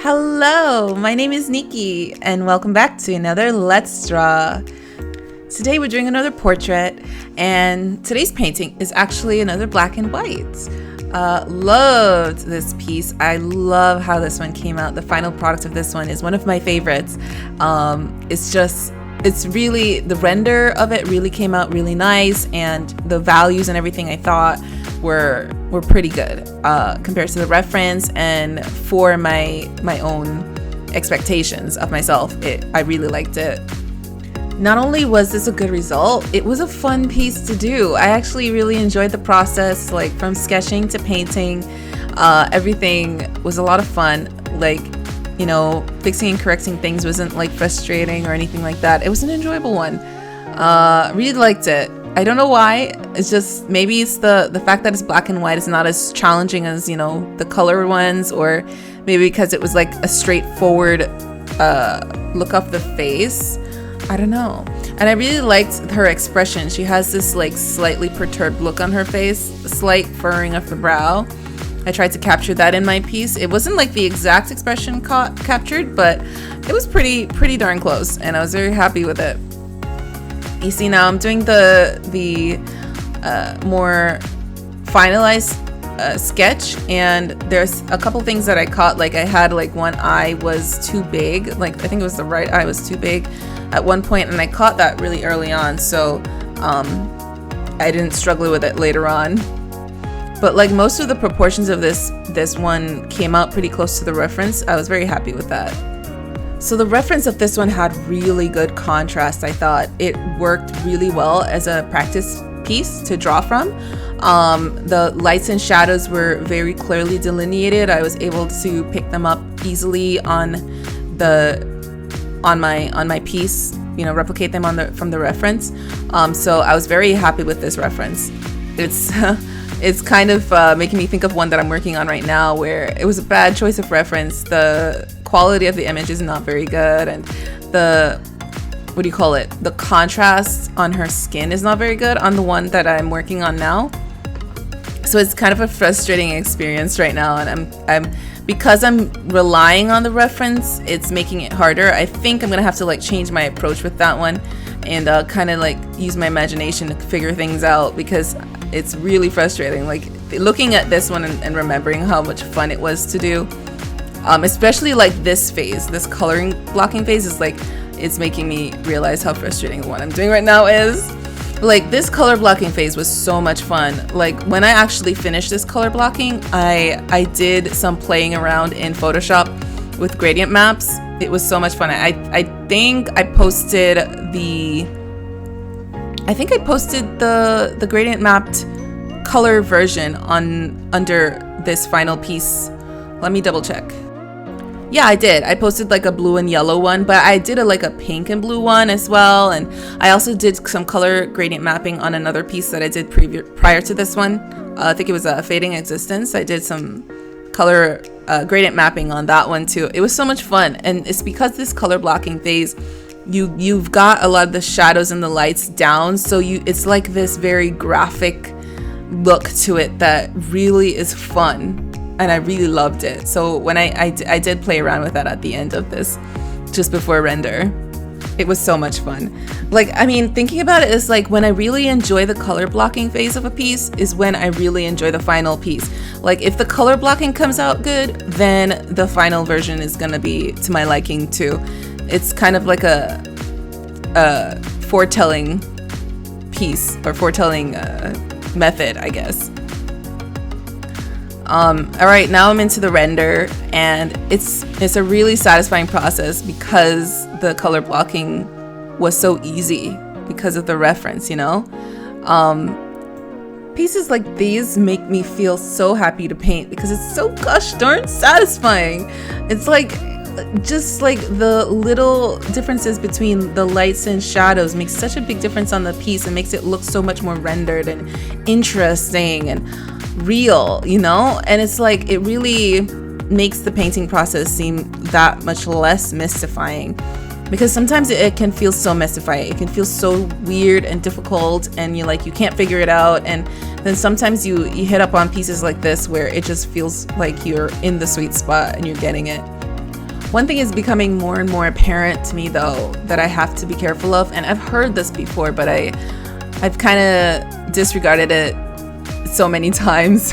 Hello, my name is Nikki, and welcome back to another Let's Draw. Today we're doing another portrait, and today's painting is actually another black and white. Loved this piece. I love how this one came out. The final product of this one is one of my favorites. It's really, the render of it really came out really nice, and the values and everything I thought were pretty good compared to the reference, and for my own expectations of myself. I really liked it. Not only was this a good result, it was a fun piece to do. I actually really enjoyed the process, like from sketching to painting. Everything was a lot of fun. Like, you know, fixing and correcting things wasn't like frustrating or anything like that. It was an enjoyable one. Really liked it. I don't know why. It's just, maybe it's the fact that it's black and white is not as challenging as, you know, the color ones, or maybe because it was like a straightforward look of the face. I don't know. And I really liked her expression. She has this like slightly perturbed look on her face, a slight furrowing of the brow. I tried to capture that in my piece. It wasn't like the exact expression captured, but it was pretty darn close, and I was very happy with it. You see, now I'm doing the more finalized sketch, and there's a couple things that I caught. Like, I had like one eye was too big, like I think it was the right eye was too big at one point, and I caught that really early on, so I didn't struggle with it later on. But like most of the proportions of this one came out pretty close to the reference. I was very happy with that. So the reference of this one had really good contrast. I thought it worked really well as a practice piece to draw from. The lights and shadows were very clearly delineated. I was able to pick them up easily on my piece, you know, replicate them from the reference. So I was very happy with this reference. It's kind of making me think of one that I'm working on right now, where it was a bad choice of reference. The quality of the image is not very good, and the contrast on her skin is not very good on the one that I'm working on now. So it's kind of a frustrating experience right now, and because I'm relying on the reference, it's making it harder. I think I'm gonna have to like change my approach with that one, and kind of like use my imagination to figure things out, because it's really frustrating. Like, looking at this one and remembering how much fun it was to do, especially like this phase, this coloring blocking phase, is like, it's making me realize how frustrating the one I'm doing right now is. Like, this color blocking phase was so much fun. Like, when I actually finished this color blocking, I did some playing around in Photoshop with gradient maps. It was so much fun. I think I posted the gradient mapped color version under this final piece. Let me double check. Yeah, I did. I posted like a blue and yellow one, but I did a pink and blue one as well. And I also did some color gradient mapping on another piece that I did prior to this one. I think it was a Fading Existence. I did some color gradient mapping on that one too. It was so much fun, and it's because this color blocking phase, you've got a lot of the shadows and the lights down, so it's like this very graphic look to it that really is fun, and I really loved it. So when I did play around with that at the end of this, just before render, it was so much fun. Like, I mean, thinking about it is like, when I really enjoy the color blocking phase of a piece is when I really enjoy the final piece. Like, if the color blocking comes out good, then the final version is gonna be to my liking too. It's kind of like a foretelling piece, or foretelling method, I guess. All right, now I'm into the render, and it's a really satisfying process because the color blocking was so easy because of the reference, you know. Pieces like these make me feel so happy to paint because it's so gosh darn satisfying. It's like, just like the little differences between the lights and shadows makes such a big difference on the piece, and makes it look so much more rendered and interesting and real, you know. And it's like, it really makes the painting process seem that much less mystifying, because sometimes it can feel so mystifying. It can feel so weird and difficult, and you can't figure it out. And then sometimes you hit up on pieces like this where it just feels like you're in the sweet spot and you're getting it. One thing is becoming more and more apparent to me, though, that I have to be careful of, and I've heard this before, but I've kind of disregarded it so many times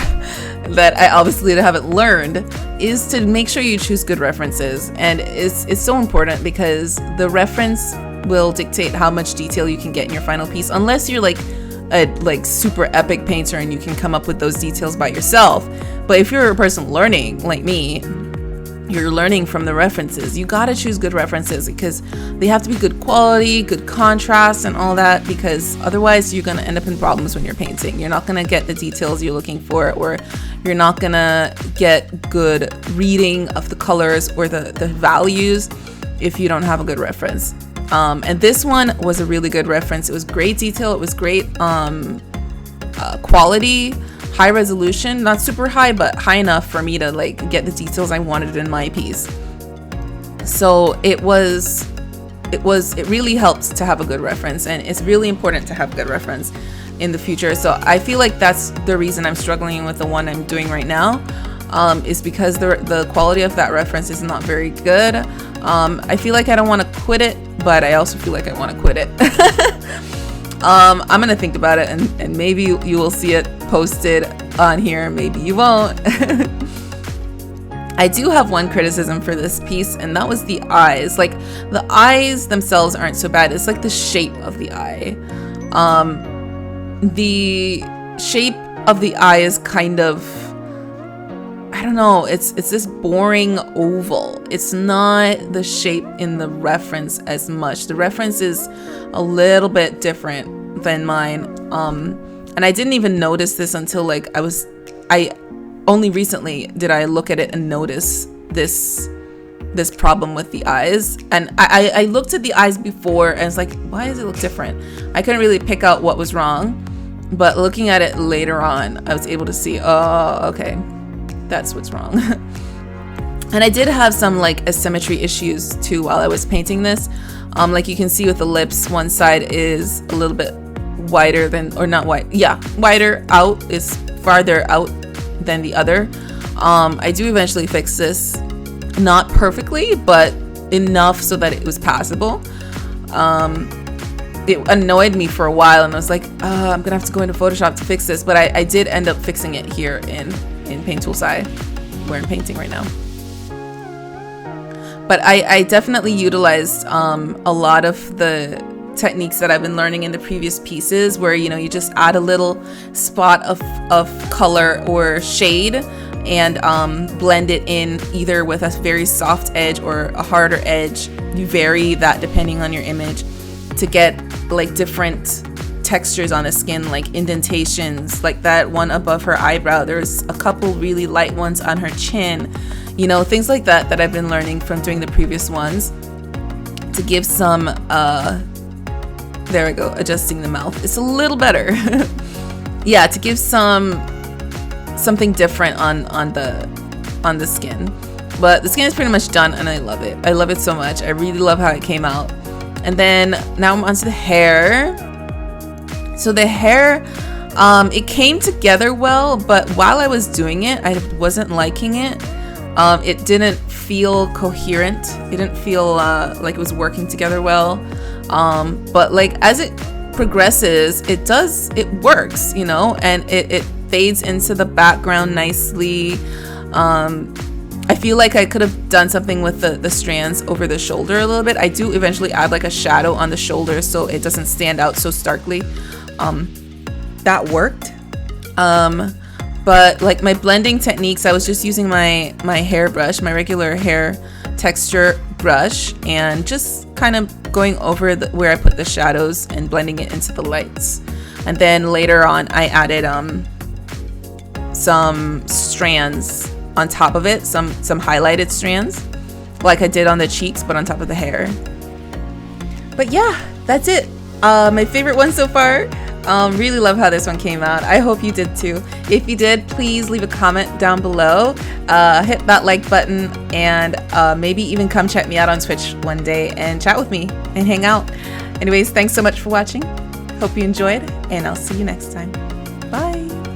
that I obviously haven't learned, is to make sure you choose good references. And it's so important, because the reference will dictate how much detail you can get in your final piece, unless you're like a super epic painter and you can come up with those details by yourself. But if you're a person learning like me, you're learning from the references. You gotta choose good references, because they have to be good quality, good contrast, and all that, because otherwise you're gonna end up in problems when you're painting. You're not gonna get the details you're looking for, or you're not gonna get good reading of the colors or the values if you don't have a good reference. And this one was a really good reference. It was great detail. It was great quality, high resolution, not super high, but high enough for me to like get the details I wanted in my piece. So it really helps to have a good reference, and it's really important to have good reference in the future. So I feel like that's the reason I'm struggling with the one I'm doing right now, is because the quality of that reference is not very good. I feel like I don't want to quit it, but I also feel like I want to quit it. I'm gonna think about it, and maybe you will see it posted on here, maybe you won't. I do have one criticism for this piece, and that was the eyes. Like, the eyes themselves aren't so bad, it's like the shape of the eye. The shape of the eye is kind of, I don't know, it's this boring oval. It's not the shape in the reference as much. The reference is a little bit different than mine. And I didn't even notice this until like I only recently did I look at it and notice this problem with the eyes. And I looked at the eyes before and it's like, why does it look different? I couldn't really pick out what was wrong, but looking at it later on, I was able to see, oh, okay, that's what's wrong. And I did have some like asymmetry issues too while I was painting this. Like you can see with the lips, one side is a little bit wider than, or not wide, yeah, wider out, is farther out than the other. I do eventually fix this, not perfectly, but enough so that it was passable. It annoyed me for a while, and I was like, I'm gonna have to go into Photoshop to fix this, but I did end up fixing it here in Paint Tool Sci, where I'm painting right now. But I definitely utilized a lot of the techniques that I've been learning in the previous pieces, where you just add a little spot of color or shade and blend it in either with a very soft edge or a harder edge. You vary that depending on your image to get like different textures on the skin, like indentations, like that one above her eyebrow. There's a couple really light ones on her chin, things like that I've been learning from doing the previous ones, to give some there we go, adjusting the mouth, it's a little better. Yeah, to give something different on the skin. But the skin is pretty much done, and I love it. I love it so much. I really love how it came out. And then now I'm onto the hair. So the hair, it came together well, but while I was doing it, I wasn't liking it. It didn't feel coherent. It didn't feel like it was working together well. But like as it progresses, it works, and it fades into the background nicely. I feel like I could have done something with the strands over the shoulder a little bit. I do eventually add like a shadow on the shoulder so it doesn't stand out so starkly. That worked. But like my blending techniques, I was just using my hairbrush, my regular hair texture brush, and just kind of going over where I put the shadows and blending it into the lights. And then later on I added some strands on top of it, some highlighted strands like I did on the cheeks, but on top of the hair. But yeah, that's it. My favorite one so far. Really love how this one came out. I hope you did too. If you did, please leave a comment down below, hit that like button, and maybe even come check me out on Twitch one day and chat with me and hang out. Anyways, thanks so much for watching. Hope you enjoyed, and I'll see you next time. Bye.